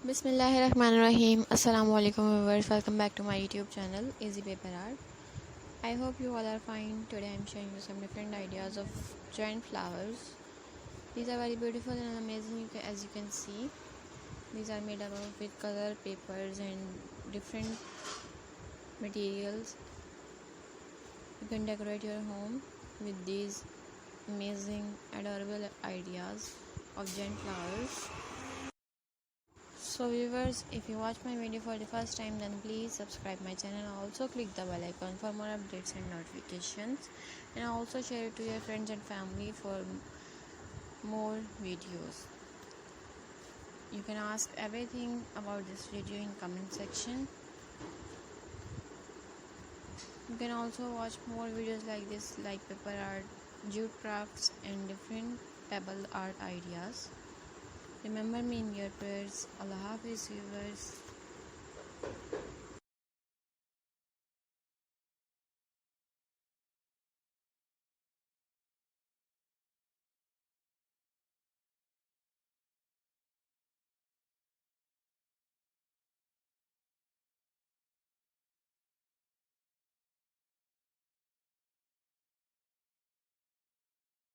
Bismillahirrahmanirrahim. Assalamualaikum viewers. Welcome back to my YouTube channel Easy Paper Art. I hope you all are fine. Today I am showing you some different ideas of giant flowers. These are very beautiful and amazing as you can see. These are made up of with color papers and different materials. You can decorate your home with these amazing adorable ideas of giant flowers. So viewers, if you watch my video for the first time, then please subscribe my channel. Also click the bell icon for more updates and notifications, and also share it to your friends and family for more videos. You can ask everything about this video in comment section. You can also watch more videos like this, like paper art, jute crafts and different pebble art ideas. Remember me in your prayers. Allah Hafiz viewers.